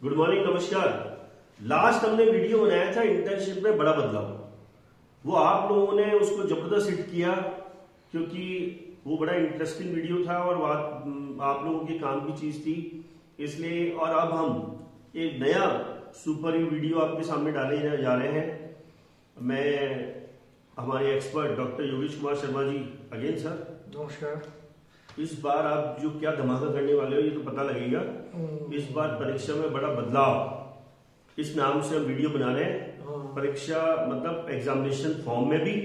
Good morning, नमस्कार। Last हमने video बनाया था इंटर्नशिप में बड़ा बदलाव। वो आप लोगों ने उसको जबरदस्त हिट किया क्योंकि वो बड़ा इंटरेस्टिंग वीडियो था और आप लोगों के काम की चीज थी, इसलिए। और अब हम एक नया सुपर वीडियो आपके सामने डाले जा रहे हैं। मैं हमारे expert doctor Yogesh Kumar Sharma ji, again sir नमस्कार। इस बार आप जो क्या धमाका करने वाले हो ये तो पता लगेगा। इस बार परीक्षा में बड़ा बदलाव, इस नाम से हम वीडियो बना रहे हैं। परीक्षा मतलब एग्जामिनेशन फॉर्म में भी,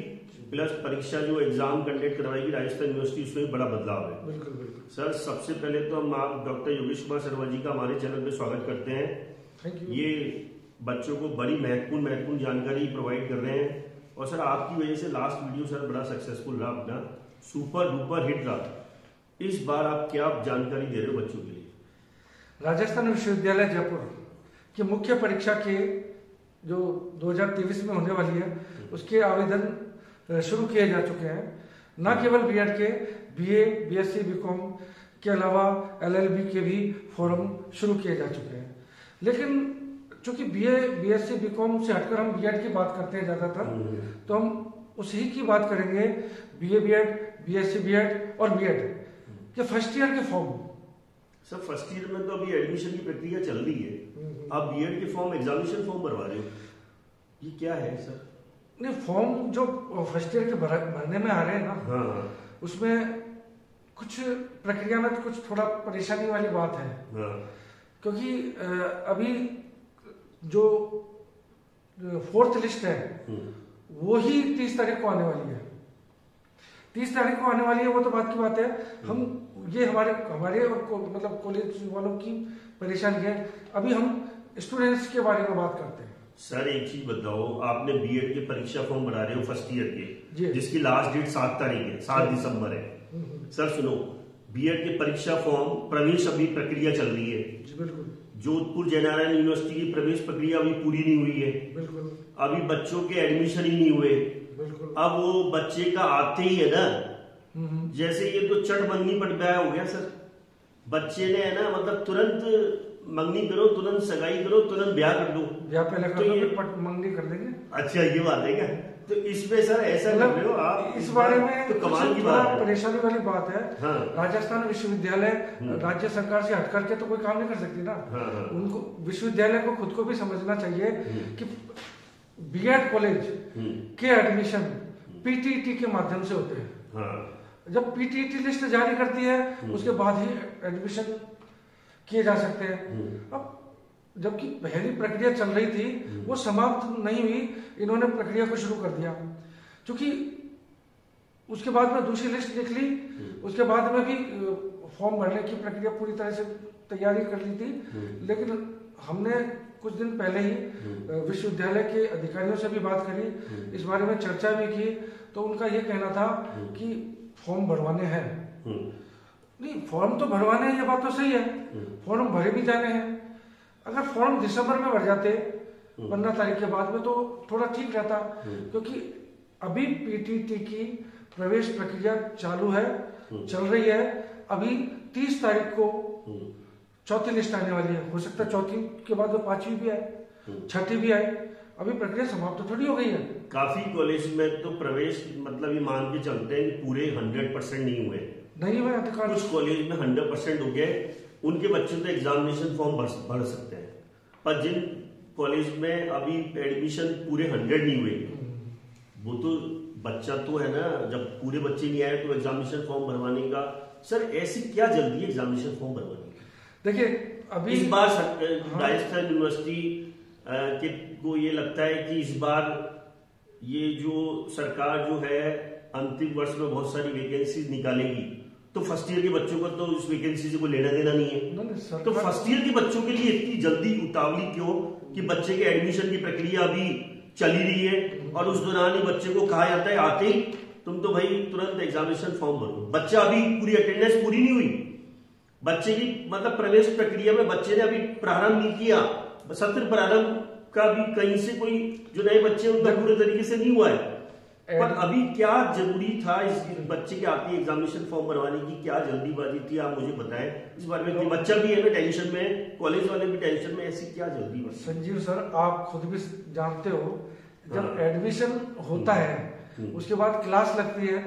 प्लस परीक्षा जो एग्जाम कंडक्ट करवाएगी राजस्थान यूनिवर्सिटी, उसमें भी बड़ा बदलाव है। बिल्कुल बिल्कुल सर, सबसे पहले तो हम आप डॉक्टर योगेश कुमार शर्मा जी का हमारे चैनल पे स्वागत करते हैं। Thank you. ये बच्चों को बड़ी महत्वपूर्ण जानकारी प्रोवाइड कर रहे हैं। और सर, आपकी वजह से लास्ट वीडियो सर बड़ा सक्सेसफुल रहा, अपना सुपर डुपर हिट रहा। इस बार आप क्या जानकारी दे रहे हो बच्चों के लिए? राजस्थान विश्वविद्यालय जयपुर की मुख्य परीक्षा के जो 2023 में होने वाली है उसके आवेदन शुरू किए जा चुके हैं। न केवल बीएड के, बीए, बीएससी, बीकॉम के अलावा एलएलबी के भी फॉर्म शुरू किए जा चुके हैं। लेकिन चूंकि बीए, बीएससी, बीकॉम से हटकर हम बीएड की बात करते हैं ज्यादातर, तो हम उसी की बात करेंगे। बीए बीएड, बीएससी बीएड और बीएड के फर्स्ट ईयर के फॉर्म। सर, फर्स्ट ईयर में तो अभी एडमिशन की प्रक्रिया चल रही है, आप बीएड के फॉर्म, एग्जामिनेशन फॉर्म भरवा रहे हो, ये क्या है सर? नहीं, फॉर्म जो फर्स्ट ईयर के भरने में आ रहे हैं ना, हाँ, उसमें कुछ प्रक्रिया में तो कुछ थोड़ा परेशानी वाली बात है। हाँ, क्योंकि अभी जो फोर्थ लिस्ट है वो ही 30 तारीख को आने वाली है। 30 तारीख को आने वाली है, वो तो बात की बात है। हम ये हमारे और मतलब कॉलेज वालों की परेशानी है। अभी हम स्टूडेंट्स के बारे में बात करते हैं। सर, एक चीज बताओ, आपने बीएड के परीक्षा फॉर्म भरा रहे हो फर्स्ट ईयर के, जिसकी लास्ट डेट 7 तारीख है, 7 दिसंबर है। सर सुनो, बीएड के परीक्षा फॉर्म प्रवेश अभी प्रक्रिया चल रही है। बिल्कुल। जोधपुर जयनारायण यूनिवर्सिटी की प्रवेश प्रक्रिया अभी पूरी नहीं हुई है। बिल्कुल। अभी बच्चों के एडमिशन ही नहीं हुए। बिल्कुल। अब वो बच्चे का आते ही है ना, जैसे ये तो चट मंगनी पट ब्याह हो गया सर। बच्चे ने है ना, मतलब तुरंत मंगनी करो, तुरंत सगाई करो, तुरंत ब्याह कर दो। ब्याह पहले कर तो दो, ये फिर मंगनी कर देंगे। अच्छा, ये बात है क्या? तो इसमें सर ऐसा कर रहे हो आप, इस बारे में तो कमाल की बात है, परेशानी वाली बात है। हाँ। राजस्थान विश्वविद्यालय राज्य सरकार से हट करके तो कोई काम नहीं कर सकती ना। हाँ। उनको, विश्वविद्यालय को खुद को भी समझना चाहिए कि बीएड कॉलेज के एडमिशन पीटीईटी के माध्यम से होते हैं। हाँ। जब पीटीईटी लिस्ट जारी करती है उसके बाद ही एडमिशन किए जा सकते हैं। अब जबकि पहली प्रक्रिया चल रही थी वो समाप्त नहीं हुई, इन्होंने प्रक्रिया को शुरू कर दिया। क्योंकि उसके बाद में दूसरी लिस्ट निकली, उसके बाद में भी फॉर्म भरने की प्रक्रिया पूरी तरह से तैयारी कर ली थी। लेकिन हमने कुछ दिन पहले ही विश्वविद्यालय के अधिकारियों से भी बात करी, इस बारे में चर्चा भी की, तो उनका ये कहना था कि फॉर्म भरवाने हैं। नहीं, फॉर्म तो भरवाने हैं, ये बात तो सही है, फॉर्म भरे भी जाने हैं। अगर फॉर्म दिसंबर में भर जाते 15 तारीख के बाद में तो थोड़ा ठीक रहता। क्योंकि अभी पीटीटी की प्रवेश प्रक्रिया चालू है, चल रही है। अभी 30 तारीख को चौथी लिस्ट आने वाली है। हो सकता है चौथी के बाद वो 5वीं भी आए, 6ठी भी आए। अभी प्रक्रिया समाप्त तो थोड़ी हो गई है। काफी कॉलेज में तो प्रवेश मतलब ये मान के चलते हैं कि पूरे 100% नहीं हुए। कुछ कॉलेज में 100% हो गए, उनके बच्चे तो एग्जामिनेशन फॉर्म भर सकते हैं। पर जिन कॉलेज में अभी एडमिशन पूरे 100 नहीं हुए, वो तो बच्चा तो है ना, जब पूरे बच्चे नहीं आए तो एग्जामिनेशन फॉर्म भरवाने का। सर, ऐसी क्या जल्दी है एग्जामिनेशन फॉर्म भरवाने की? देखिए, अभी इस बार राजस्थान यूनिवर्सिटी के को ये लगता है कि इस बार ये जो सरकार जो है अंतिम वर्ष में बहुत सारी वैकेंसी निकालेगी, तो फर्स्ट ईयर के बच्चों को तो इस वैकेंसी से कोई लेना देना नहीं है। तो फर्स्ट ईयर के बच्चों के लिए इतनी जल्दी उतावली क्यों कि बच्चे के एडमिशन की प्रक्रिया अभी चल ही रही है और उस दौरान ही बच्चे को कहा जाता है आते ही तुम तो भाई तुरंत एग्जामिनेशन फॉर्म भरो। बच्चा अभी पूरी अटेंडेंस पूरी नहीं हुई, बच्चे की मतलब प्रवेश प्रक्रिया में बच्चे ने अभी प्रारंभ नहीं किया, सत्र प्रारंभ का भी कहीं से कोई जो नए बच्चे उनका पूरे तरीके से नहीं हुआ है। पर अभी क्या जरूरी था इस बच्चे के आते एग्जामिनेशन फॉर्म भरवाने की, क्या जल्दीबाजी थी, आप मुझे बताएं इस बारे में। कि बच्चा भी है ना टेंशन में, कॉलेज वाले भी टेंशन में, ऐसी क्या जल्दीबाजी? संजीव सर, आप खुद भी जानते हो, जब एडमिशन होता है उसके बाद क्लास लगती है,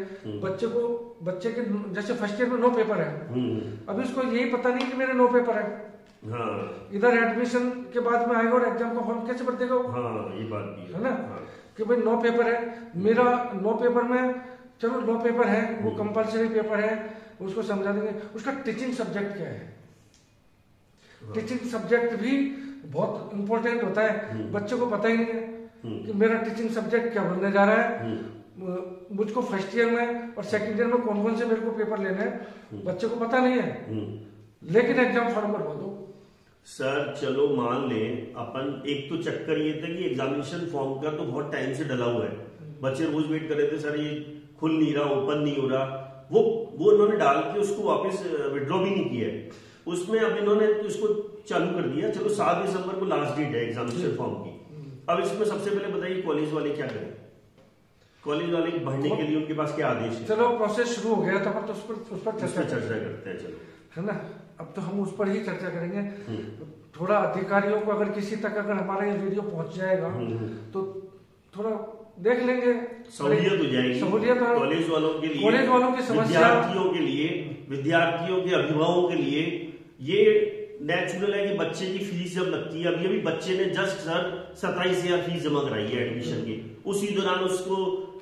बच्चे के जैसे फर्स्ट ईयर में 9 पेपर है, अभी उसको यही पता नहीं कि मेरे 9 पेपर है। इधर एडमिशन के बाद में आएगा और एग्जाम का फॉर्म कैसे भर देगा वो? ये बात भी है ना कि भाई 9 पेपर है, मेरा 9 पेपर में, चलो 9 पेपर है, वो कंपलसरी पेपर है, उसको समझा देंगे। उसका टीचिंग सब्जेक्ट क्या है? टीचिंग सब्जेक्ट भी बहुत इंपॉर्टेंट होता है, बच्चे को पता ही नहीं है कि मेरा टीचिंग सब्जेक्ट क्या बनने जा रहा है। मुझको फर्स्ट ईयर में और सेकंड ईयर में कौन कौन से मेरे को पेपर लेने हैं, बच्चे को पता नहीं है, लेकिन एग्जाम फॉर्म भरवा दो। सर चलो मान ले अपन, एक तो चक्कर ये था कि एग्जामिनेशन फॉर्म का तो बहुत टाइम से डला हुआ है, बच्चे रोज वेट कर रहे थे सर ये खुल नहीं रहा, ओपन नहीं हो रहा, वो उन्होंने डाल के उसको वापस विड्रॉ भी नहीं किया है। उसमें अब इन्होंने उसको चालू कर दिया, चलो 7 दिसंबर को लास्ट डेट है एग्जामिनेशन फॉर्म की। अब इसमें सबसे पहले बताइए कॉलेज वाले क्या करें? कॉलेज वाले भरने के लिए उनके पास क्या आदेश है? चलो प्रोसेस शुरू हो गया था, पर तो उस पर चर्चा करते हैं, चलो है ना। अब तो हम उस पर ही चर्चा करेंगे। थोड़ा अधिकारियों को अगर किसी तक अगर हमारा ये वीडियो पहुंच जाएगा तो थोड़ा देख लेंगे, सहूलियत हो जाएगी। सहूलियत कॉलेज वालों के लिए, कॉलेज वालों की समस्या, विद्यार्थियों के लिए, विद्यार्थियों के अभिभावकों के लिए ये नेचुरल है कि बच्चे की फीस जब लगती है, अभी बच्चे ने जस्ट सर 27,000 फीस जमा कराई है एडमिशन की, उसी दौरान उसको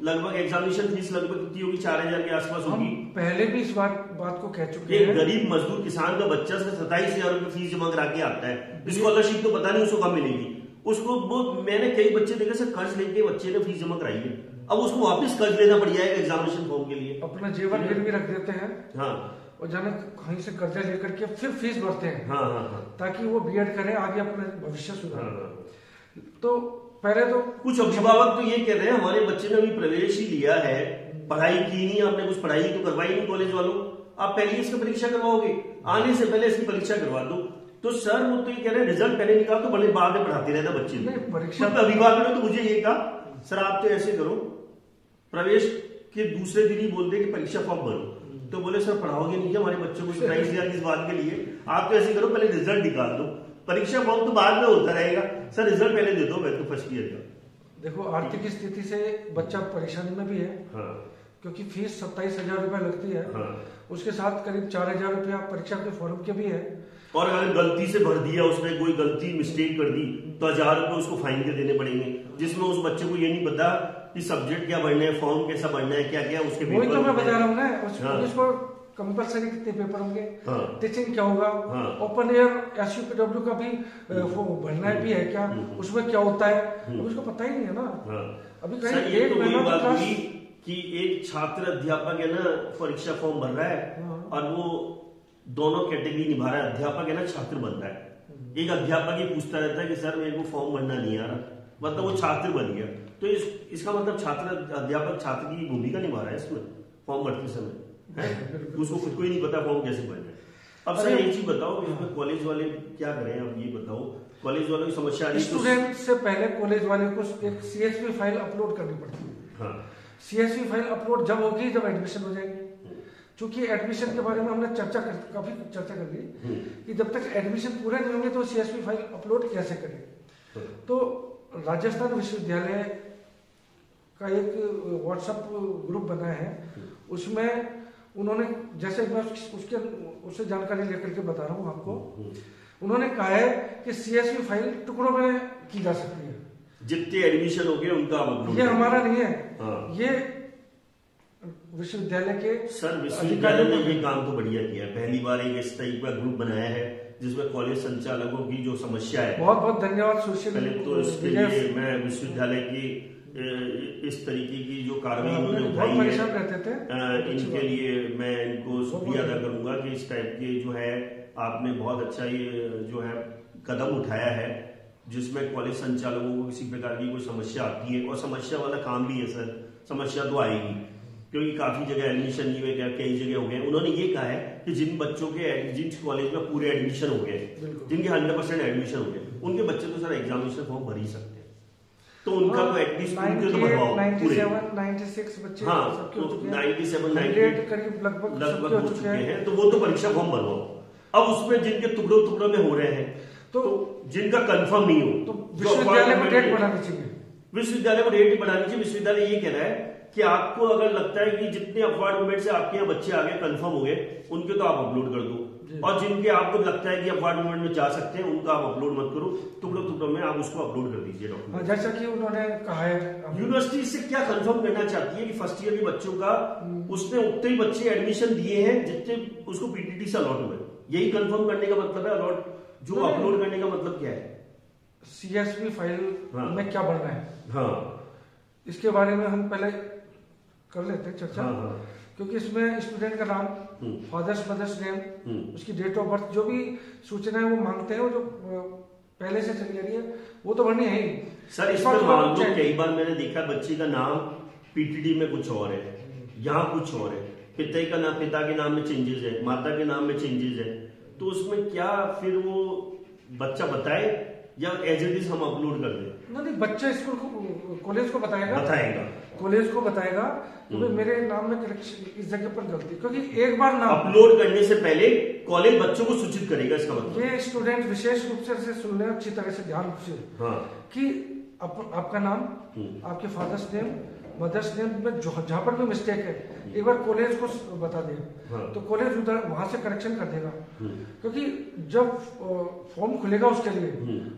लगभग एग्जामिनेशन फीस लगभग कितनी होगी? 4,000 के आसपास होगी। पहले भी इस बात को कह चुके हैं। एक गरीब मजदूर किसान का बच्चा से 27,000 रुपए फीस जमा करा के आता है, स्कॉलरशिप तो पता नहीं उसको कब मिलेगी उसको। वो मैंने कई बच्चे देखे सर, कर्ज लेके बच्चे ने फीस जमा कराई है, अब उसको वापस कर्ज लेना पड़ जाएगा एग्जामिनेशन फॉर्म के लिए। अपना जेवर गिरवी रख देते हैं, हाँ, और जाने कहीं से कर्जा लेकर के फिर फीस भरते हैं, ताकि वो बीएड करें, आगे अपना भविष्य सुधारें। तो पहले तो कुछ अभिभावक तो ये कह रहे हैं हमारे बच्चे ने अभी प्रवेश ही लिया है, पढ़ाई की नहीं, आपने कुछ पढ़ाई तो करवाई नहीं कॉलेज वालों, आप पहले इसकी परीक्षा करवाओगे, आने से पहले इसकी परीक्षा करवा दो। तो सर वो तो ये कह रहे हैं रिजल्ट पहले निकाल तो बड़े बाद में पढ़ाते रहता बच्चे ने। परीक्षा अभिभावक ने तो मुझे ये कहा सर आप तो ऐसे करो, प्रवेश के दूसरे दिन ही बोल दे कि परीक्षा फॉर्म भरो, तो बोले सर पढ़ाओगे नहीं हमारे बच्चों को 27,000 इस बात के लिए, आप तो ऐसे करो पहले रिजल्ट निकाल दो, परीक्षा फॉर्म तो बाद में होता रहेगा, सर रिजल्ट पहले दे दो, मैं तो फर्स्ट ईयर का। देखो आर्थिक स्थिति से बच्चा परेशानी में भी है, क्योंकि फीस 27,000 रुपया लगती है, उसके साथ करीब 4,000 रुपया परीक्षा के फॉर्म के भी है, और अगर गलती से भर दिया उसने, कोई गलती मिस्टेक कर दी तो 1,000 रुपए उसको फाइन के देने पड़ेंगे, जिसमें उस बच्चे को ये नहीं पता कि सब्जेक्ट क्या भरना है, फॉर्म कैसा भरना है, क्या क्या उसके वही तो मैं बता रहा हूँ ना। उसको कंपलसरी कितने पेपर होंगे, टीचिंग क्या होगा, ओपन एयर एसयूपीडब्ल्यू का भी भरना भी है क्या, उसमें क्या होता है, उसको पता ही नहीं है ना। अभी कहीं एक महीना कि एक छात्र अध्यापक है ना परीक्षा फॉर्म भर रहा है और वो दोनों कैटेगरी निभा रहा है, अध्यापक है ना छात्र बन रहा है। एक अध्यापक ही पूछता रहता है कि सर मेरे को फॉर्म भरना नहीं आ रहा, मतलब वो छात्र बन गया, तो इसका मतलब छात्र अध्यापक छात्र की भूमिका निभा रहा है इसमें फॉर्म भरते समय, उसको खुद को ही नहीं पता फॉर्म कैसे भरना है। अब सर एक चीज बताओ, इसमें कॉलेज वाले क्या करें, अब ये बताओ कॉलेज वालों की समस्या आ रही है। स्टूडेंट से पहले कॉलेज वाले को एक सीएसवी फाइल अपलोड करनी पड़ती है। सीएसवी फाइल अपलोड जब होगी जब एडमिशन हो जाएगी, क्योंकि एडमिशन के बारे में हमने काफी चर्चा कर ली कि जब तक एडमिशन पूरे नहीं होंगे तो सीएसवी फाइल अपलोड कैसे करें। तो राजस्थान विश्वविद्यालय का एक व्हाट्सएप ग्रुप बना है, उसमें उन्होंने, जैसे मैं उससे जानकारी लेकर के बता रहा हूँ आपको, उन्होंने कहा है कि सीएसवी फाइल टुकड़ों में की जा सकती है, जितने एडमिशन हो गए उनका। ये हमारा नहीं है, ये विश्वविद्यालय के सर विश्वविद्यालय ने ये काम तो बढ़िया किया है, पहली बार एक इस टाइप का ग्रुप बनाया है जिसमें कॉलेज संचालकों की जो समस्या है। बहुत बहुत धन्यवाद सुशील। पहले तो इसके लिए मैं विश्वविद्यालय की इस तरीके की जो कार्रवाई उन्होंने उठाई है, इनके लिए मैं इनको शुक्रिया अदा करूंगा कि इस टाइप के जो है आपने बहुत अच्छा ये जो है कदम उठाया है, जिसमें कॉलेज संचालकों को किसी प्रकार की कोई समस्या आती है, और समस्या वाला काम भी है सर, समस्या तो आएगी क्योंकि काफी जगह एडमिशन नहीं हुए, कई जगह हो गए। उन्होंने ये कहा है कि जिन बच्चों के जिन कॉलेज में पूरे एडमिशन हो गए, जिनके 100% एडमिशन हो गए, उनके बच्चे तो सर एग्जामिनेशन फॉर्म भर ही सकते हैं। तो उनका तो एटलीस्ट उनके तो भरवाओ पूरे 96 बच्चे हाँ सबके तो हो चुके हैं, 97 100 करीब लगभग लगभग हो चुके हैं, तो वो तो परीक्षा फॉर्म भरवाओ। अब उसमें जिनके टुकड़ों टुकड़ों में हो रहे हैं तो जिनका कंफर्म नहीं हो तो विश्वविद्यालय को डेट बढ़ानी चाहिए, विश्वविद्यालय को डेट बढ़ानी चाहिए। विश्वविद्यालय ये कह रहा है कि आपको अगर लगता है कि जितने अपवार्ड मूवमेंट से आपके यहाँ बच्चे आ गए कंफर्म हो गए उनके तो आप अपलोड कर दो, और जिनके आपको लगता है कि अपवार्ड मूवमेंट में जा सकते हैं उनका आप अपलोड मत करो, टुकड़ों टुकड़ों में आप उसको अपलोड कर दीजिए डॉक्यूमेंट। जैसा कि उन्होंने कहा है यूनिवर्सिटी से क्या कंफर्म करना चाहती है कि फर्स्ट ईयर के बच्चों का उसने उतने ही बच्चे एडमिशन दिए हैं जितने उसको पीटीटी से अलॉट हुए, यही कंफर्म करने का मतलब है। अलॉट जो अपलोड करने का मतलब क्या है, सीएसवी फाइल में क्या बढ़ना है, हाँ इसके बारे में हम पहले कर लेते हैं चर्चा। हाँ। क्योंकि इसमें स्टूडेंट का नाम, फादर्स मदर्स नेम, उसकी डेट ऑफ बर्थ, जो भी सूचनाएं वो मांगते हैं वो जो पहले से चली आ रही है वो तो भरनी है ही। सर इसमें मान लो कई बार मैंने देखा बच्चे का नाम पीटीडी में कुछ और है, यहाँ कुछ और है, पिता के नाम में चेंजेस है, माता के नाम में चेंजेस है, तो उसमें क्या फिर वो बच्चा बताए या एज इट इज हम अपलोड कर दें? नहीं, बच्चा स्कूल को कॉलेज को बताएगा कॉलेज को बताएगा कि मेरे नाम में करेक्शन इस जगह पर गलती, क्योंकि एक बार नाम अपलोड करने से पहले कॉलेज बच्चों को सूचित करेगा। इसका मतलब ये स्टूडेंट विशेष रूप से सुन ले अच्छी तरह से, ध्यान से, कि आपका नाम, आपके फादर्स नेम, मदर्स नेम में जहां पर भी मिस्टेक है एक बार कॉलेज को बता दे, तो कॉलेज उधर वहां से करेक्शन कर देगा। क्योंकि जब फॉर्म खुलेगा उसके लिए,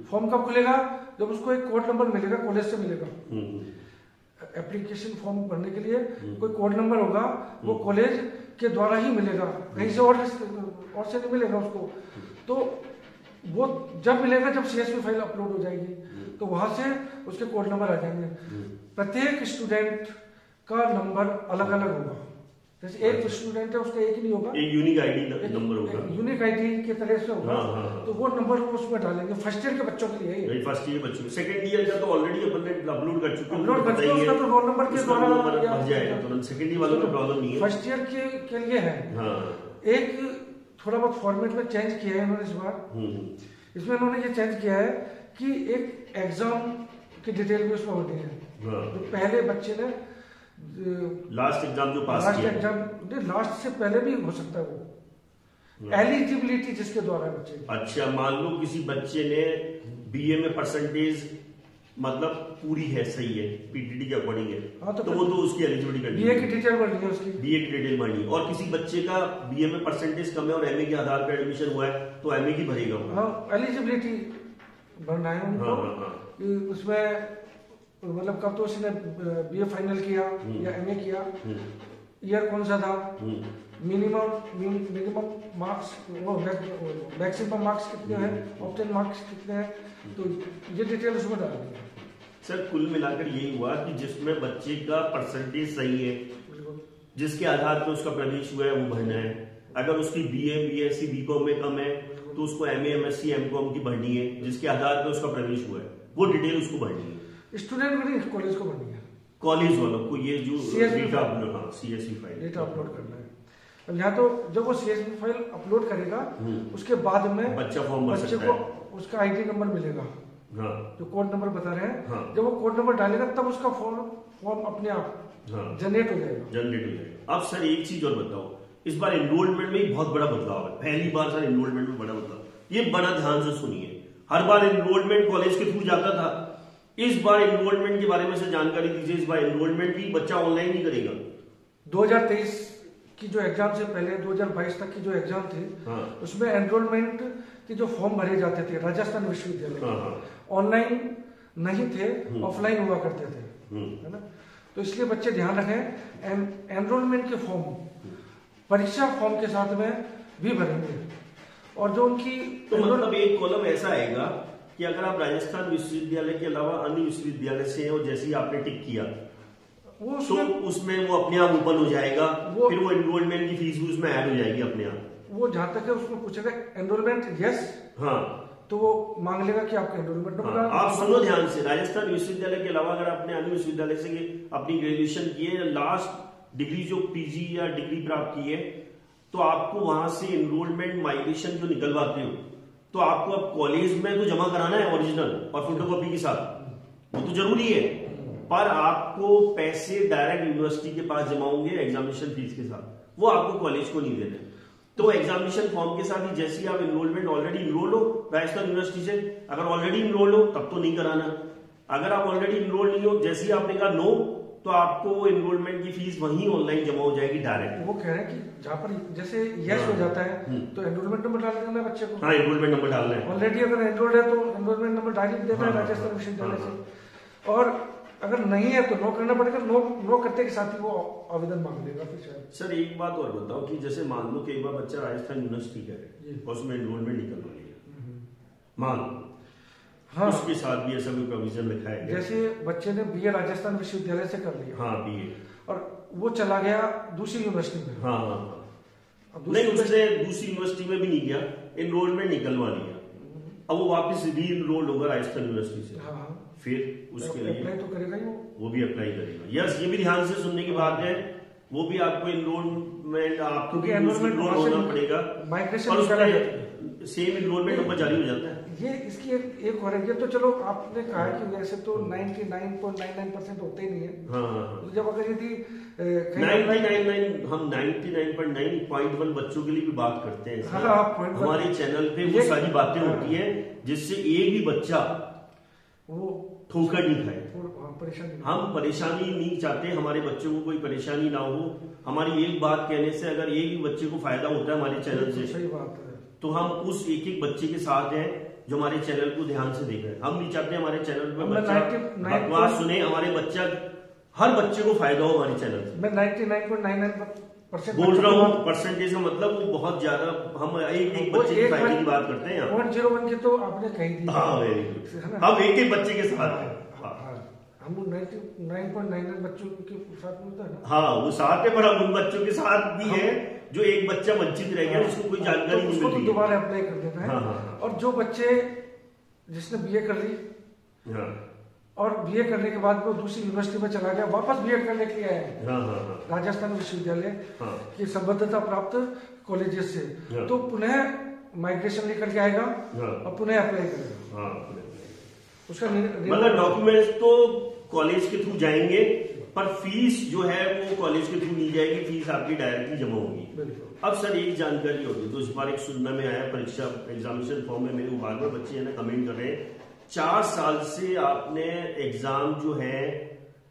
फॉर्म कब खुलेगा, जब उसको एक कोड नंबर मिलेगा, कॉलेज से मिलेगा, एप्लीकेशन फॉर्म भरने के लिए कोई कोड नंबर होगा, वो कॉलेज के द्वारा ही मिलेगा, कहीं से और से नहीं मिलेगा उसको। तो वो जब मिलेगा जब सीएसवी फाइल अपलोड हो जाएगी, तो वहां से उसके कोड नंबर आ जाएंगे। प्रत्येक स्टूडेंट का नंबर अलग अलग होगा, जैसे एक स्टूडेंट है उसका एक ही नहीं होगा, एक यूनिक आईडी नंबर होगा, यूनिक आईडी के तरह से होगा। तो वो नंबर उसमें डालेंगे फर्स्ट ईयर के बच्चों के लिए, फर्स्ट ईयर बच्चों, सेकंड ईयर का तो ऑलरेडी अपन ने अपलोड कर चुके हैं, उसका तो रोल नंबर के द्वारा भर जाएगा तुरंत, सेकंड ईयर वालों को प्रॉब्लम नहीं है, फर्स्ट ईयर के लिए है। एक थोड़ा बहुत फॉर्मेट में चेंज किया है इन्होंने इस बार, इसमें इन्होंने ये चेंज किया है कि एक एग्जाम की डिटेल भी उसमें होती है, जो पहले बच्चे ने लास्ट एग्जाम जो पास किया, लास्ट से पहले भी हो सकता है वो एलिजिबिलिटी जिसके द्वारा है बच्चे। अच्छा, मान लो किसी बच्चे ने बीए में परसेंटेज मतलब पूरी है, सही है, पीटीटी के अकॉर्डिंग है, तो वो तो उसकी एलिजिबिलिटी करनी है, बीए की डिटेल भरनी है उसकी, बीए की डिटेल भरनी है। और किसी बच्चे का बीए में परसेंटेज कम है और एमए के आधार पर एडमिशन हुआ है तो एमए की भरेगा वो, एलिजिबिलिटी भरना है उनको। उसमें मतलब कब तो उसने बीए फाइनल किया या एमए किया, ईयर कौन सा था, मिनिमम मार्क्स, वो मैक्सिमम मार्क्स कितने हैं, ऑप्टेन मार्क्स कितने हैं, तो ये डिटेल उसमें डाल दी। सर कुल मिलाकर यही हुआ कि जिसमें बच्चे का परसेंटेज सही है, जिसके आधार पर उसका प्रवेश हुआ है वो भरना है। अगर उसकी बीए, बीएससी, बीकॉम में कम है तो उसको एमए, एमएससी, एमकॉम की भरनी है, जिसके आधार पर उसका प्रवेश हुआ है वो डिटेल उसको भरनी है। स्टूडेंट को नहीं, कॉलेज को भरनी है, कॉलेज वालों को ये जो सीएसवी फाइल डेटा अपलोड करना है। अब यहाँ तो जब वो सीएसवी फाइल अपलोड करेगा उसके बाद में बच्चा फॉर्म भर बच्चे सकता को उसका आईडी नंबर मिलेगा, जो कोड नंबर बता रहे हैं, जब वो कोड नंबर डालेगा तब उसका फॉर्म अपने आप जनरेट हो जाएगा। अब सर एक चीज और बताओ, इस बार एनरोलमेंट में बहुत बड़ा बदलाव है, पहली बार सर एनरोलमेंट में बड़ा बदलाव, ये बड़ा ध्यान से सुनिए। हर बार एनरोलमेंट कॉलेज के थ्रू जाता था, इस बार एनरोलमेंट के बारे में से जानकारी दीजिए। इस बार एनरोलमेंट भी बच्चा ऑनलाइन ही करेगा। 2023 की जो एग्जाम से पहले 2022 तक की जो एग्जाम थी, उसमें एनरोलमेंट के जो फॉर्म भरे जाते थे राजस्थान विश्वविद्यालय, ऑनलाइन नहीं थे, ऑफलाइन हुआ करते थे, है ना। तो इसलिए बच्चे ध्यान रखें, एनरोलमेंट के फॉर्म परीक्षा फॉर्म के साथ में भी भरेंगे, और जो उनकी तो मतलब एक कॉलम ऐसा आएगा कि अगर आप राजस्थान विश्वविद्यालय के अलावा अन्य विश्वविद्यालय से हैं और जैसे ही आपने टिक किया वो तो उसमें वो अपने आप ओपन हो जाएगा, फिर वो एनरोलमेंट की फीस भी उसमें ऐड हो जाएगी अपने आप। वो जहां तक है उसमें पूछेगा एनरोलमेंट यस, तो वो मांग लेगा कि आपका एनरोलमेंट नंबर। आप सुनो ध्यान से, राजस्थान विश्वविद्यालय के अलावा अगर आपने अन्य विश्वविद्यालय से अपनी ग्रेजुएशन की है, लास्ट डिग्री जो पीजी या डिग्री प्राप्त की है, तो आपको वहां से एनरोलमेंट माइग्रेशन जो निकलवाते हो, तो आपको अब कॉलेज में तो जमा कराना है ओरिजिनल और फोटोकॉपी के साथ, वो तो जरूरी है, पर आपको पैसे डायरेक्ट यूनिवर्सिटी के पास जमा होंगे एग्जामिनेशन फीस के साथ, वो आपको कॉलेज को नहीं देने। तो एग्जामिनेशन फॉर्म के साथ ही जैसे ही आप एनरोलमेंट ऑलरेडी इनरोल हो राजस्थान यूनिवर्सिटी से, अगर ऑलरेडी इनरोल हो तब तो नहीं कराना, अगर आप ऑलरेडी इनरोल नहीं हो, जैसे ही आपने कहा नो, तो आपको एनरोलमेंट की फीस वहीं ऑनलाइन जमा हो जाएगी डायरेक्ट। वो कह रहे हैं कि जहाँ पर जैसे यस हो जाता है तो एनरोलमेंट नंबर डाल देना है बच्चे को। हाँ, एनरोलमेंट नंबर डालना है। ऑलरेडी अगर एनरोल्ड है तो एनरोलमेंट नंबर डाल ही देना है राजस्थान विश्वविद्यालय से, और अगर नहीं है तो नो करना पड़ेगा। नो करते के साथ ही वो आवेदन मांग लेगा फिर शायद। सर एक बात और बताओ कि जैसे मान लो कि एक बार बच्चा राजस्थान यूनिवर्सिटी का है और उसमें एनरोलमेंट निकलवा लिया, मान लो, हाँ, उसके साथ भी ऐसा कोई प्रोविजन लिखा है? जैसे बच्चे ने बीए राजस्थान विश्वविद्यालय से कर लिया, हाँ बीए, और वो चला गया दूसरी यूनिवर्सिटी में, हाँ हाँ हाँ, नहीं उसने दूसरी यूनिवर्सिटी में भी नहीं गया, एनरोलमेंट निकलवा लिया, अब वो वापस री एनरोल्ड होगा राजस्थान यूनिवर्सिटी से, हाँ, फिर उसके लिए अप्लाई तो करेगा ही, वो भी अप्लाई करेगा। यस, ये भी ध्यान से सुनने की बात है, वो भी आपको एनरोलमेंट आपको भी एनरोल होना पड़ेगा, सेम एनरोलमेंट नंबर जारी हो जाता है। ये इसकी एक और है, तो चलो आपने कहा कि वैसे तो 99.99% होते ही नहीं है, हाँ, तो जब अगर यदि 99.99 हम 99.9.1 बच्चों के लिए भी बात करते हैं, हाँ, हमारे चैनल पे वो सारी बातें होती हैं जिससे एक भी बच्चा वो ठोकर नहीं खाए, हम परेशानी नहीं चाहते, हमारे बच्चों को कोई परेशानी ना हो, हमारी एक बात कहने से अगर एक ही बच्चे को फायदा होता है हमारे चैनल से, सही बात है, तो हम उस एक एक बच्चे के साथ हैं जो हमारे चैनल को ध्यान से देख रहे हैं। हम नहीं चाहते हमारे चैनल पे बच्चा बकवास सुने, हमारे बच्चा हर बच्चे को फायदा हो हमारे चैनल से। मैं 99.99% बोल रहा हूँ, परसेंटेज का मतलब वो बहुत ज्यादा, हम एक एक बच्चे के फायदे की बात करते हैं। 0.01 की तो आपने कही थी, हाँ वेरी गुड, हम एक एक बच्चे के साथ हैं, हम 99.99 बच्चों के साथ मिलता है, हाँ वो साथ है, पर हम उन बच्चों के साथ भी है जो एक बच्चा वंचित रह गया, जिसको कोई जानकारी नहीं मिल रही, दोबारा अप्लाई कर देना है। हाँ, और जो बच्चे जिसने बीए कर ली, हाँ, और बीए करने के बाद वो दूसरी यूनिवर्सिटी में चला गया, वापस बीएड करने के लिए आया, हाँ, राजस्थान विश्वविद्यालय की संबद्धता प्राप्त कॉलेजेस से, तो पुनः माइग्रेशन लेकर के आएगा और पुनः अप्लाई करेगा, उसका मतलब डॉक्यूमेंट्स तो कॉलेज के थ्रू जाएंगे, पर फीस जो है वो कॉलेज के थ्रू नहीं जाएगी, फीस आपकी डायरेक्टली जमा होगी। अब सर एक जानकारी होगी, तो इस बार एक सुनने में आया परीक्षा एग्जामिनेशन फॉर्म में, मेरे बार बार बच्चे है ना कमेंट कर रहे हैं, 4 साल से आपने एग्जाम जो है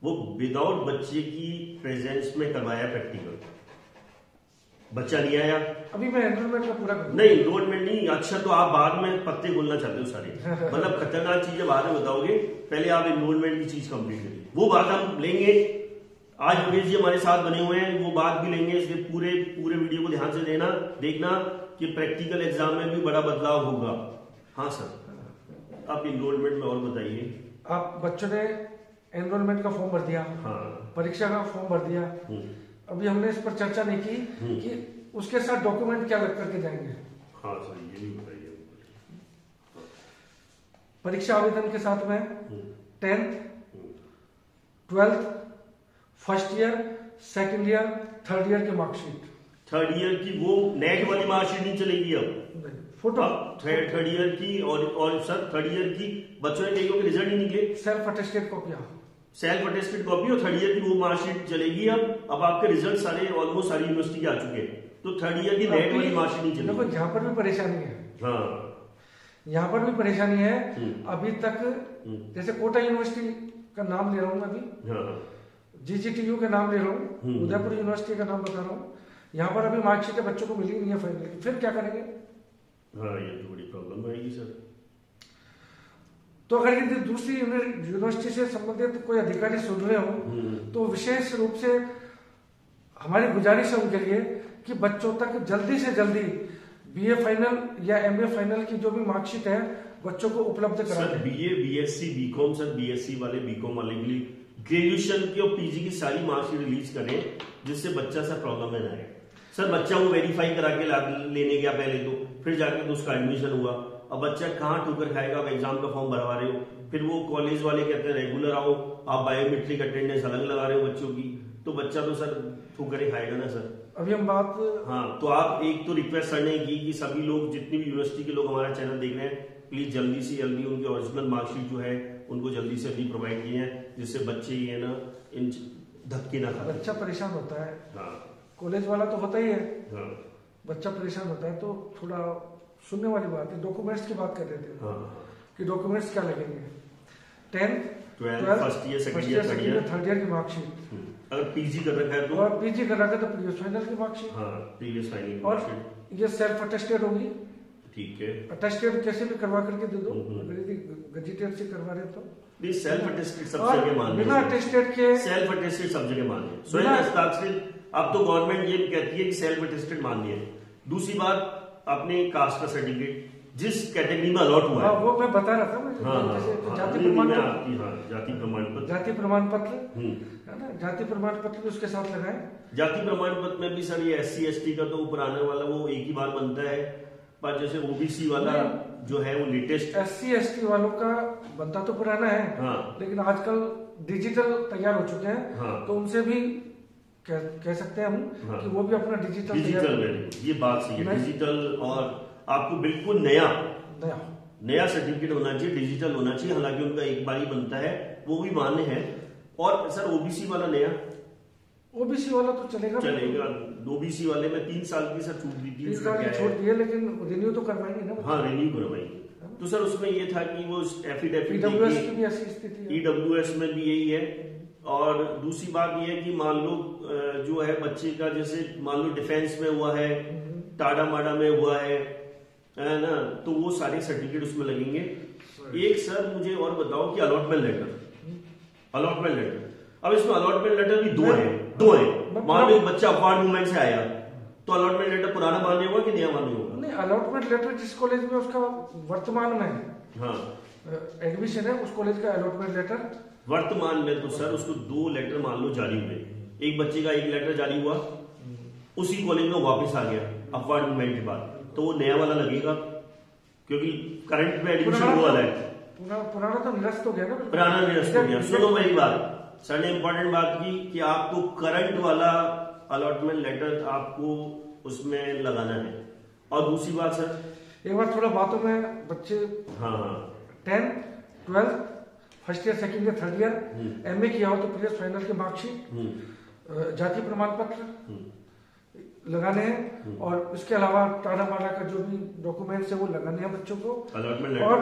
वो विदाउट बच्चे की प्रेजेंस में करवाया प्रैक्टिकल, बच्चा नहीं आया, अभी मैं एनरोलमेंट का पूरा नहीं, एनरोलमेंट नहीं, अच्छा तो आप बाद में पत्ते खोलना चाहते हो सारे, मतलब खतरनाक चीजें बाद में बताओगे, पहले आप एनरोलमेंट की चीज कंप्लीट करिए, वो बात हम लेंगे। आज योगेश जी हमारे साथ बने हुए हैं, वो बात भी लेंगे, इसलिए पूरे वीडियो को ध्यान से देखना कि प्रैक्टिकल एग्जाम में भी बड़ा बदलाव होगा। हाँ सर, आप एनरोलमेंट में और बताइए। आप बच्चों ने एनरोलमेंट का फॉर्म भर दिया, हाँ, परीक्षा का फॉर्म भर दिया, अभी हमने इस पर चर्चा नहीं की कि उसके साथ डॉक्यूमेंट क्या लग करके जाएंगे। हाँ सर, ये भी बताइए। परीक्षा आवेदन के साथ में 10th, 12th, first year, second year, third year की मार्कशीट, थर्ड ईयर की वो नेट वाली मार्कशीट नहीं चलेगी अब, फोटो थर्ड ईयर की, और सर थर्ड ईयर की बच्चों ने कई रिजल्ट ही निकले, self attested copy, self attested copy, और थर्ड ईयर की वो मार्कशीट चलेगी। अब आपके रिजल्ट सारे ऑलमोस्ट सारी यूनिवर्सिटी के आ चुके हैं, तो थर्ड ईयर की नेट वाली मार्कशीट नहीं चलेगी। देखो यहाँ पर भी परेशानी है, हाँ, यहाँ पर भी परेशानी है। अभी तक जैसे कोटा यूनिवर्सिटी का नाम ले रहा हूँ मैं अभी, जीजीटीयू का नाम ले रहा हूँ, उदयपुर यूनिवर्सिटी का नाम बता रहा हूँ, यहाँ पर अभी मार्कशीटें बच्चों को मिली नहीं है फाइनली, फिर क्या करेंगे? हाँ, ये तो बड़ी प्रॉब्लम आएगी सर। तो अगर यदि दूसरी यूनिवर्सिटी से संबंधित कोई अधिकारी सुन रहे हो तो विशेष रूप से हमारी गुजारिश है उनके लिए कि बच्चों तक जल्दी से जल्दी बीए फाइनल या एमए फाइनल की जो भी मार्कशीट है बच्चों को उपलब्ध करा दें। BA, BSc, BCom, sir BSc वाले, बीकॉम वाले के लिए ग्रेजुएशन की और पीजी की सारी मार्कशीट रिलीज करें, जिससे बच्चा सर प्रॉब्लम में ना आए। सर बच्चा वो वेरीफाई करा के लेने गया पहले, तो फिर जाके तो उसका एडमिशन हुआ, अब बच्चा कहाँ ठोकर खाएगा? आप एग्जाम का फॉर्म भरवा रहे हो, फिर वो कॉलेज वाले कहते हैं रेगुलर आओ, आप बायोमेट्रिक अटेंडेंस अलग लगा रहे हो बच्चों की, तो बच्चा तो सर ठोकर खाएगा ना सर। अभी हम बात, हाँ, तो आप एक तो रिक्वेस्ट सर ने की कि सभी लोग, जितनी भी यूनिवर्सिटी के लोग हमारा चैनल देख रहे हैं, प्लीज जल्दी से जल्दी उनकी ओरिजिनल मार्कशीट जो है उनको जल्दी से जल्दी प्रोवाइड किए हैं, जिससे बच्चे ये ना इन धक्के ना खाते। बच्चा परेशान होता है, हाँ कॉलेज वाला तो होता ही है, हाँ बच्चा परेशान होता है, तो थोड़ा सुनने वाली बात है। डॉक्यूमेंट्स की बात कर रहे थे हाँ कि डॉक्यूमेंट्स क्या लगेंगे। 10th, 12th, first year, second year, third year की मार्कशीट, अगर पीजी कर रखा है तो, और पीजी कर रखा है तो प्रीवियस फाइनल की मार्कशीट, हाँ प्रीवियस फाइनल की और मार्कशीट। ये सेल्फ अटेस्टेड होगी। ठीक है, अटेस्टेड कैसे भी करवा करके दे दो, अगर यदि गजेटेड से करवा रहे तो। नहीं सेल्फ अटेस्टेड सब जगह मान्य बिना है, अटेस्टेड के सेल्फ अटेस्टेड सब जगह मान्य है, स्वयं हस्ताक्षरित। अब तो गवर्नमेंट ये कहती है कि सेल्फ अटेस्टेड मान्य है। दूसरी बात, अपने कास्ट का सर्टिफिकेट जिस कैटेगरी में अलॉट हुआ है, वो मैं बता रहा था, जैसे जाति प्रमाण पत्र, जाति प्रमाण पत्र, जाति प्रमाण पत्र है ना, जाति प्रमाण पत्र भी उसके साथ लगाए। जाति प्रमाण पत्र में भी सर ये SC ST का तो ऊपर आने वाला वो एक ही बार बनता है, पर जैसे OBC वाला जो है वो लेटेस्ट। SC ST वालों का बनता तो पुराना है, हाँ। लेकिन आजकल डिजिटल तैयार हो चुके हैं, हाँ। तो उनसे भी कह सकते हैं हम हाँ। कि वो भी अपना डिजिटल ये बात सही है, डिजिटल, और आपको बिल्कुल नया सर्टिफिकेट होना चाहिए, डिजिटल होना चाहिए। हालांकि उनका एक बार ही बनता है, वो भी मान्य है। और सर OBC वाला नया, OBC वाला तो चलेगा। OBC वाले में 3 साल की सर छूट दी थी, 3 साल की छूट दी है, लेकिन रिन्यू तो करवाएंगे ना। हाँ रिन्यू करवाएंगे। तो सर उसमें ये था कि वो एफिडेविट, EWS की भी ऐसी स्थिति है, EWS में भी यही है। और दूसरी बात ये है कि मान लो जो है बच्चे का, जैसे मान लो डिफेंस में हुआ है, टाडा माडा में हुआ है ना, तो वो सारे सर्टिफिकेट उसमें लगेंगे। एक सर मुझे और बताओ कि अलॉटमेंट लेटर, अब इसमें अलॉटमेंट लेटर भी दो है। मान लो बच्चा अवार्ड मूवमेंट से आया, तो अलॉटमेंट लेटर पुराना मान्य होगा कि नया मान्य होगा? नहीं, अलॉटमेंट लेटर जिस कॉलेज में उसका वर्तमान में हाँ एडमिशन है, उस कॉलेज का अलॉटमेंट लेटर वर्तमान में, तो सर उसको 2 लेटर मान लो जारी हुए। एक बच्चे का 1 लेटर जारी हुआ, उसी कॉलेज में वापस आ गया अवार्ड मूवमेंट के बाद, तो वो नया वाला लगेगा, क्योंकि करंट में एडमिशन हुआ है। पुराना तो निरस्त हो गया ना, पुराना निरस्त हो गया। सुनो मेरी बात, सर ने इंपॉर्टेंट बात की कि आपको करंट वाला अलॉटमेंट लेटर आपको उसमें लगाना है। और दूसरी बात सर, एक बार थोड़ा बातों में बच्चे, हाँ 10th, 12th, first year, second year, third year, MA किया हो तो प्रीवियस फाइनल की मार्कशीट, जाति प्रमाण पत्र लगाने हैं, और उसके अलावा टाडा माडा का जो भी डॉक्यूमेंट्स है वो लगाने हैं बच्चों को, और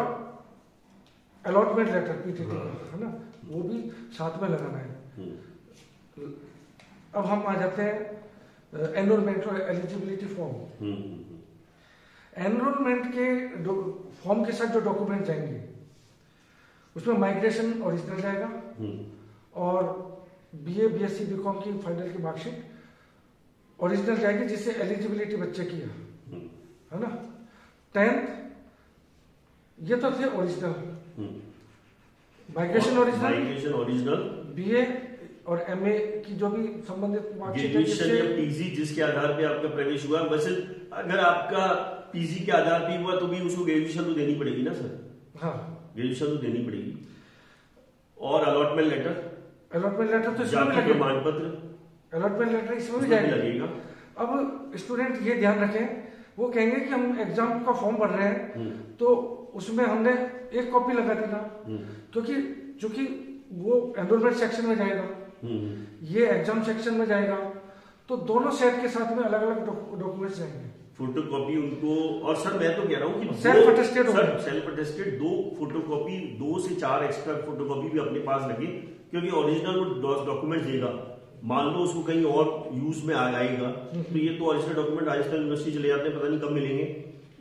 अलॉटमेंट लेटर PTT है ना, वो भी साथ में लगाना है। अब हम आ जाते हैं एनरोलमेंट और एलिजिबिलिटी फॉर्म। एनरोलमेंट के फॉर्म के साथ जो डॉक्यूमेंट जाएंगे, उसमें माइग्रेशन ओरिजिनल जाएगा, और BA BSc BCom की फाइनल की मार्कशीट ओरिजिनल जाएगी, जिससे एलिजिबिलिटी बच्चे की है ना। 10th, ये तो थे ओरिजिनल, माइग्रेशन ओरिजिनल, BA और MA की जो भी संबंधित मार्कशीट है, PG जिसके आधार पे आपका प्रवेश हुआ। वैसे अगर आपका PG के आधार पे हुआ तो भी उसको ग्रेजुएशन तो देनी पड़ेगी ना सर? हाँ, ग्रेजुएशन तो देनी पड़ेगी। और अलॉटमेंट लेटर तो जाति प्रमाण पत्र, अलॉटमेंट लेटर इसमें भी लगेगा। अब स्टूडेंट ये ध्यान रखें, वो कहेंगे कि हम एग्जाम का फॉर्म भर रहे हैं, तो उसमें हमने 1 कॉपी लगा देना, क्योंकि वो एनरोलमेंट सेक्शन में जाएगा, ये एग्जाम सेक्शन में जाएगा, तो दोनों सेट के साथ में अलग अलग डॉक्यूमेंट्स जाएंगे। फोटोकॉपी उनको, और सर मैं तो कह रहा हूँ कि सेल्फ अटेस्टेड 2 फोटोकॉपी, 2 से 4 एक्स्ट्रा फोटोकॉपी भी अपने पास लगे, क्योंकि ओरिजिनल डॉक्यूमेंट देगा, मान लो उसको कहीं और यूज में आएगा, तो ये तो ओरिजिनल डॉक्यूमेंट राजस्थान यूनिवर्सिटी चले जाते हैं, पता नहीं कब मिलेंगे।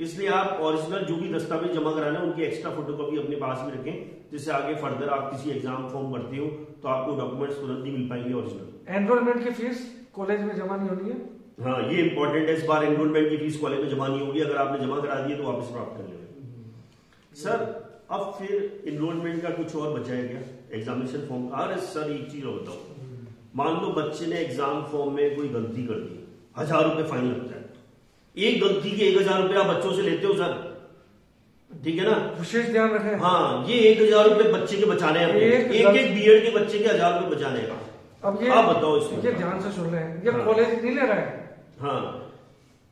इसलिए आप ओरिजिनल जो भी दस्तावेज जमा कराना है, उनकी एक्स्ट्रा फोटोकॉपी अपने पास में रखें, जिससे आगे फर्दर आप किसी एग्जाम फॉर्म भरते हो तो आपको डॉक्यूमेंट्स तुरंत ही मिल पाएंगे ओरिजिनल। एनरोलमेंट की फीस कॉलेज में जमा नहीं होनी है। हाँ, ये इंपॉर्टेंट है, इस बार एनरोलमेंट की फीस कॉलेज में जमा नहीं होगी, अगर आपने जमा करा दी है तो वापस प्राप्त कर लेंगे। सर अब फिर एनरोलमेंट का कुछ और बचा है क्या? Examination form. अरे सर एक चीज और बताओ, मान लो बच्चे ने एग्जाम फॉर्म में कोई गलती कर दी, 1000 रुपए फाइन लगता है। एक गलती के 1000 रुपए आप बच्चों से लेते हो सर, ठीक है ना? विशेष ध्यान रखें। हाँ, ये 1000 रुपए बच्चे के बचाने हैं, एक BEd के बच्चे के 1000 रुपए बचाने का। अब ये आप बताओ इसमें, ये ध्यान से सुन रहे हैं, ये कॉलेज नहीं ले रहा है। हाँ,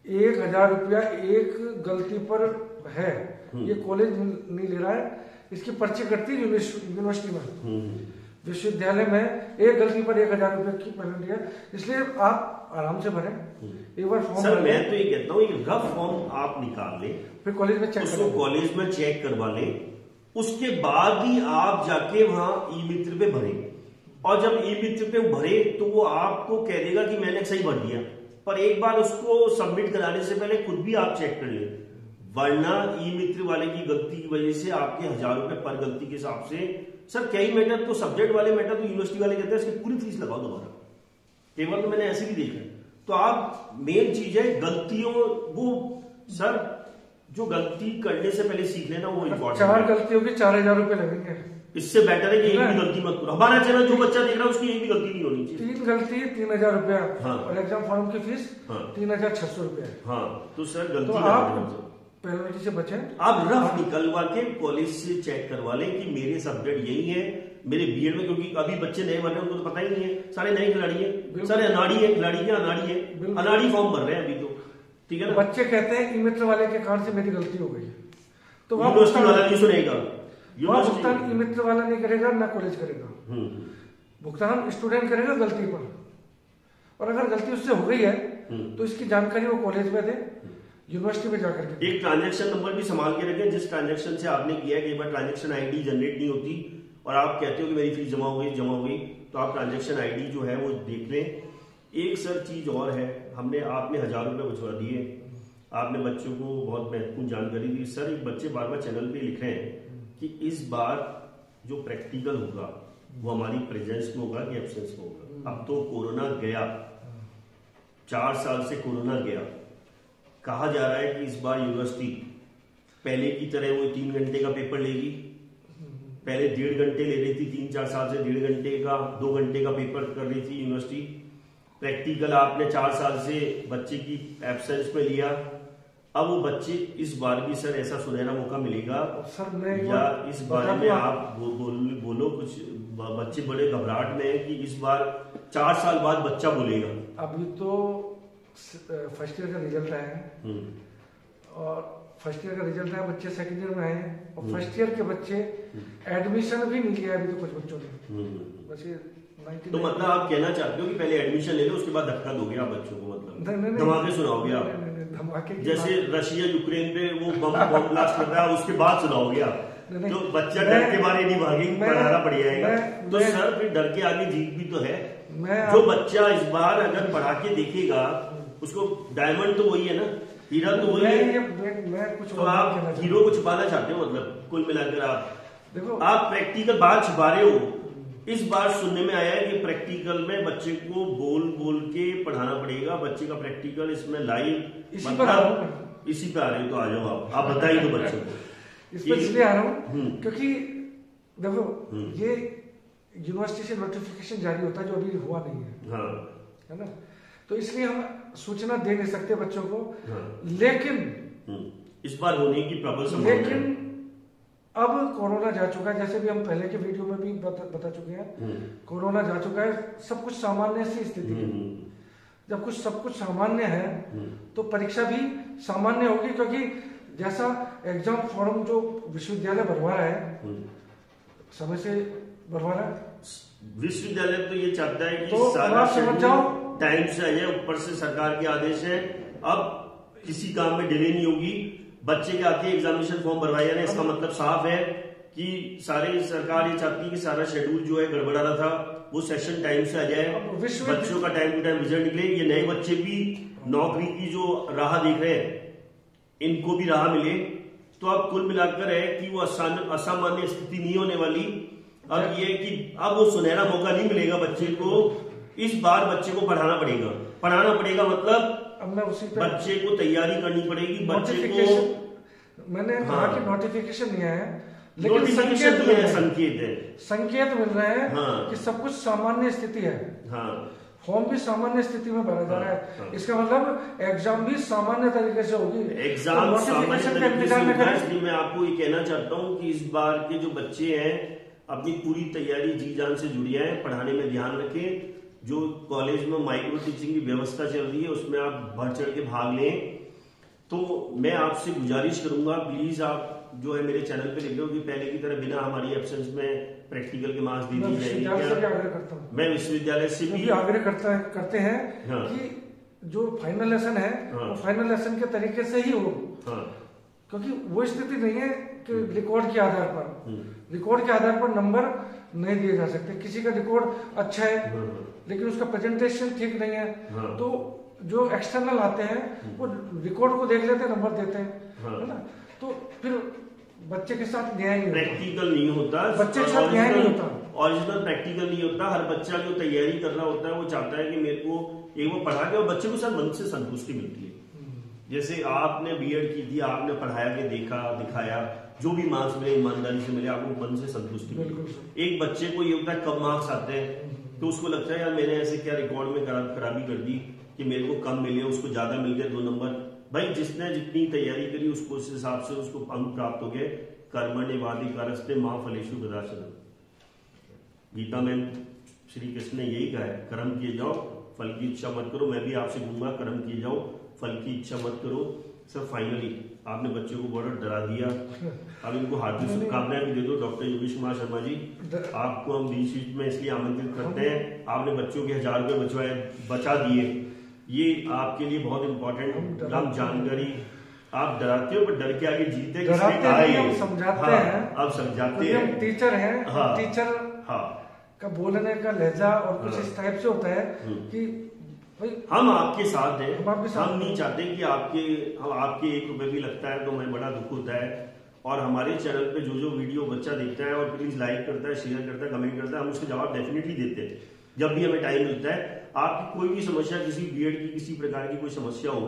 1000 रुपया एक गलती पर है, ये कॉलेज नहीं ले रहा है, इसकी पर्ची कटती है यूनिवर्सिटी में। विश्वविद्यालय में एक गलती पर 1000 रुपए की पेनल्टी है, इसलिए आप आराम से भरें। एक बार फॉर्म सर मैं तो ये कहता हूँ रफ फॉर्म आप निकाल लें, फिर कॉलेज में चेक उसको कॉलेज में चेक करवा लें, उसके बाद ही आप जाके वहां ई मित्र पे भरें। और जब ई मित्र पे भरे तो वो आपको कह देगा कि मैंने सही भर दिया, पर एक बार उसको सबमिट कराने से पहले खुद भी आप चेक कर लें, वरना ई मित्र वाले की गलती की वजह से आपके 1000 रुपए पर गलती के हिसाब से। सर कई मैटर तो सब्जेक्ट वाले मैटर तो यूनिवर्सिटी वाले कहते हैं इसकी पूरी फीस लगाओ दोबारा, केवल तो मैंने ऐसे भी देखा है। तो आप मेन चीज है गलतियों, वो सर जो गलती करने से पहले सीख लेना वो इम्पोर्टेंट। 4 गलतियों के 4000 रुपए लगेंगे, इससे बेटर है कि एक भी गलती मत करो। हमारा चैनल जो बच्चा देख रहा है उसकी एक भी गलती नहीं होनी चाहिए। 3 गलती 3000 रुपया। हाँ। और एग्जाम फॉर्म की फीस 3600 रुपया। हाँ तो सर गलती तो आप पेनल्टी से बचें। आप रफ निकलवा के कॉलेज से चेक करवा लें कि मेरे सब्जेक्ट यही है, मेरे बीएड में, क्योंकि अभी बच्चे नए बन रहे हैं उनको तो पता ही नहीं है, सारे नए खिलाड़ी है, सारे अनाड़ी है, खिलाड़ी क्या अनाड़ी है, अनाड़ी फॉर्म भर रहे हैं अभी तो, ठीक है ना। बच्चे कहते हैं ई मित्र वाले के कारण से मेरी गलती हो गई है, तो यूनिवर्सिटी वाला नहीं सुनेगा, भुगतान ई मित्र वाला नहीं करेगा, ना कॉलेज करेगा, भुगतान स्टूडेंट करेगा गलती पर। और अगर गलती उससे हो गई है तो इसकी जानकारी वो कॉलेज में दे, यूनिवर्सिटी में जाकर के। एक ट्रांजैक्शन नंबर भी संभाल के रखें, जिस ट्रांजैक्शन से आपने किया, कई बार ट्रांजैक्शन आईडी जनरेट नहीं होती और आप कहते हो कि मेरी फीस जमा हो गई, तो आप ट्रांजैक्शन आईडी जो है वो देख लें। एक सर चीज और है, आपने 1000 रुपए बचवा दिए, आपने बच्चों को बहुत महत्वपूर्ण जानकारी दी। सर एक बच्चे बार बार चैनल पे लिख रहे हैं कि इस बार जो प्रैक्टिकल होगा वो हमारी प्रेजेंस में होगा कि एब्सेंस में होगा। अब तो कोरोना गया, 4 साल से कोरोना गया, कहा जा रहा है कि इस बार यूनिवर्सिटी पहले की तरह वो 3 घंटे का पेपर लेगी। पहले 1.5 घंटे ले रही थी, 3-4 साल से 1.5 घंटे का, 2 घंटे का पेपर कर रही थी यूनिवर्सिटी। प्रैक्टिकल आपने 4 साल से बच्चे की एब्सेंस में लिया। अब वो बच्चे इस बार भी सर ऐसा सुनहरा मौका मिलेगा सर मैं या इस बारे में आप बोलो कुछ। बच्चे बड़े घबराहट में है कि इस बार 4 साल बाद बच्चा बोलेगा। अभी तो फर्स्ट ईयर का रिजल्ट आया है और फर्स्ट ईयर का रिजल्ट आया, बच्चे सेकंड ईयर में आए हैं और फर्स्ट ईयर के बच्चे एडमिशन भी नहीं लिया अभी तो कुछ बच्चों ने। बस ये तो मतलब आप कहना चाहते हो कि पहले एडमिशन ले लो, उसके बाद धक्का दोगे आप बच्चों को, मतलब धमाके सुनाओगे आप, धमाके जैसे रशिया यूक्रेन पे वो बम ब्लास्ट कर रहा है उसके बाद सुनाओगे आप। तो बच्चा डर के बारे नहीं भागेंगे, पढ़ाना पड़ जाएगा। तो सर फिर डर के आगे जीत भी तो है। जो बच्चा इस बार अगर पढ़ा के देखेगा उसको डायमंड तो वही है ना, हीरा तो वही है। मैं कुछ तो आप हीरो को छुपाना चाहते हो, मतलब कुल मिलाकर आप देखो, आप प्रैक्टिकल बात छुपा रहे हो। इस बार सुनने में आया है कि प्रैक्टिकल में बच्चे को बोल बोल के पढ़ाना पड़ेगा। बच्चे का प्रैक्टिकल इसमें लाइव इसी पे आ रहे हो, तो आ जाओ आप बताइए तो बच्चों को। इस पर इसलिए आ रहा हूँ क्योंकि देखो ये यूनिवर्सिटी से नोटिफिकेशन जारी होता है जो अभी हुआ नहीं है, हाँ है ना, तो इसलिए हम सूचना दे नहीं सकते बच्चों को। हाँ। लेकिन इस बार होने की प्रबल संभावना है। लेकिन अब कोरोना जा चुका है, जैसे भी हम पहले के वीडियो में भी बता चुके हैं, कोरोना जा चुका है, सब कुछ सामान्य सी स्थिति है। जब कुछ सब कुछ सामान्य है तो परीक्षा भी सामान्य होगी, क्योंकि जैसा एग्जाम फॉर्म जो विश्वविद्यालय भरवा रहा है समय से भरवा रहा है। विश्वविद्यालय तो ये चाहता है कि तो सारा समझ जाओ टाइम से आ जाए, ऊपर से सरकार के आदेश है, अब किसी काम में डिले नहीं होगी। बच्चे के आते एग्जामिनेशन फॉर्म भरवाया जाए, इसका मतलब साफ है कि सारे सरकार ये चाहती है कि सारा शेड्यूल जो है गड़बड़ा रहा था वो सेशन टाइम से आ जाए, बच्चों का टाइम टू टाइम रिजल्ट निकले। ये नए बच्चे भी नौकरी की जो राह देख रहे हैं इनको भी राह मिले। तो अब कुल मिलाकर है कि वो असामान्य स्थिति नहीं होने वाली। अब ये कि अब वो सुनहरा मौका नहीं मिलेगा बच्चे को, इस बार बच्चे को पढ़ाना पड़ेगा मतलब अब मैं उसी पे बच्चे को तैयारी करनी पड़ेगी। बच्चे को मैंने कहा कि नोटिफिकेशन नहीं आया, लेकिन संकेत मिल रहे हैं हाँ। कि सब कुछ सामान्य स्थिति है। हाँ। फॉर्म भी सामान्य स्थिति में भरा जा रहा है। हाँ। इसका मतलब एग्जाम भी सामान्य तरीके से होगी। एग्जाम तो सामान्य तरीके से होगा। इसलिए मैं आपको ये कहना चाहता हूँ कि इस बार के जो बच्चे हैं अपनी पूरी तैयारी जी जान से जुड़ी है, पढ़ाने में ध्यान रखें। जो कॉलेज में माइक्रो टीचिंग की व्यवस्था चल रही है उसमें आप बढ़ चढ़ के भाग लें। तो मैं आपसे गुजारिश करूंगा प्लीज आप जो है मेरे चैनल पे लिख रहे हो कि पहले की तरह बिना हमारी एब्सेंस में प्रैक्टिकल के मार्क्स दे दिए जाएंगे क्या? आग्रह करता हूँ, मैं विश्वविद्यालय से भी आग्रह करते हैं कि जो फाइनल लेसन है वो फाइनल लेसन के तरीके से ही हो, क्योंकि वो स्थिति नहीं है कि रिकॉर्ड के आधार पर नंबर नहीं दिए जा सकते। किसी का रिकॉर्ड अच्छा है लेकिन उसका प्रेजेंटेशन ठीक नहीं है, तो जो एक्सटर्नल आते हैं वो रिकॉर्ड को देख लेते हैं, नंबर देते हैं, है ना। तो फिर बच्चे के साथ न्याय नहीं, प्रैक्टिकल नहीं होता, बच्चे के साथ न्याय नहीं होता, ओरिजिनल प्रैक्टिकल नहीं होता। हर बच्चा जो तैयारी कर रहा होता है वो चाहता है कि मेरे को एक वो पढ़ा के, और बच्चे को सर मन से संतुष्टि मिलती है। जैसे आपने बीएड की थी, आपने पढ़ाया के देखा दिखाया, जो भी मार्क्स मिले ईमानदारी से मिले, आपको मन से संतुष्टि मिली। एक बच्चे को ये होता है कम मार्क्स आते हैं तो उसको लगता है यार मैंने ऐसे क्या रिकॉर्ड में खराबी कर दी कि मेरे को कम मिले, उसको ज्यादा मिल गए 2 नंबर। भाई जिसने जितनी तैयारी करी उसको उस हिसाब से उसको अंक प्राप्त हो गए। कर्मण्येवाधिकारस्ते मां फलेषु कदाचन, गीता में श्री कृष्ण ने यही कहा है, कर्म किए जाओ फल की इच्छा मत करो। मैं भी आपसे कहूंगा कर्म किए जाओ फल की इच्छा मत करो। सर फाइनली आपने बच्चों को बहुत डरा दिया, अब इनको हार्दिक शुभकामनाएं भी दे दो। डॉक्टर योगेश कुमार शर्मा जी, आपको हम बीच में इसलिए आमंत्रित करते हैं, आपने बच्चों के 1000 रुपए बचा दिए, ये आपके लिए बहुत इंपॉर्टेंट जानकारी। आप डराते हो पर डर के आगे जीते, हम समझाते हैं, आप समझाते हैं, टीचर हैं, टीचर का बोलने का लहजा और कुछ इस टाइप से होता है कि हम आपके साथ हैं, हम नहीं चाहते कि आपके 1 रुपए भी लगता है तो हमें बड़ा दुख होता है। और हमारे चैनल पे जो वीडियो बच्चा देखता है और प्लीज लाइक करता है, शेयर करता है, कमेंट करता है, हम उसके जवाब डेफिनेटली देते हैं जब भी हमें टाइम मिलता है। आपकी कोई भी समस्या, किसी बीएड की किसी प्रकार की कोई समस्या हो,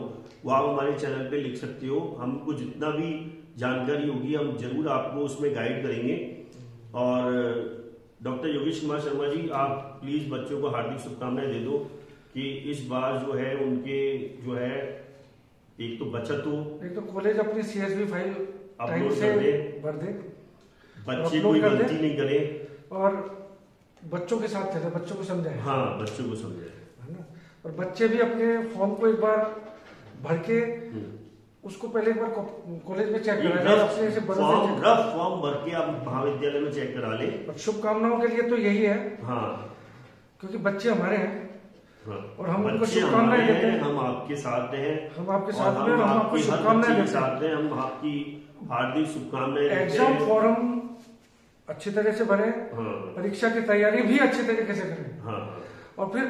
वो आप हमारे चैनल पे लिख सकते हो। हमको जितना भी जानकारी होगी हम जरूर आपको उसमें गाइड करेंगे। और डॉक्टर योगेश कुमार शर्मा जी, आप प्लीज बच्चों को हार्दिक शुभकामनाएं दे दो कि इस बार जो है उनके जो है एक तो बचत हो, एक तो कॉलेज अपनी CSV फाइल अपलोड कर दे, बच्चे कोई गलती नहीं करे और बच्चों के साथ थे, बच्चों को समझाए। हाँ, बच्चों को समझाए, है ना। और बच्चे भी अपने फॉर्म को एक बार भर के उसको पहले एक बार कॉलेज में चेक करा लें, फॉर्म भर के आप महाविद्यालय में चेक करा लें। शुभकामनाओं के लिए तो यही है, क्योंकि बच्चे हमारे हैं और हम उनको शुभकामनाएं देते हैं। हम आपके साथ हैं, हम आपके साथ में, हम आपको शुभकामनाएं देते हैं, हम आपकी हार्दिक शुभकामनाएं। एग्जाम फॉर्म अच्छी तरह से भरें, परीक्षा की तैयारी भी अच्छी तरीके से करें, और फिर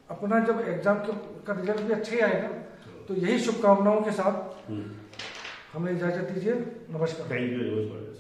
अपना जब एग्जाम का रिजल्ट भी अच्छा ही आएगा, तो यही शुभकामनाओं के साथ हमें इजाजत दीजिए। नमस्कार। Thank you very much.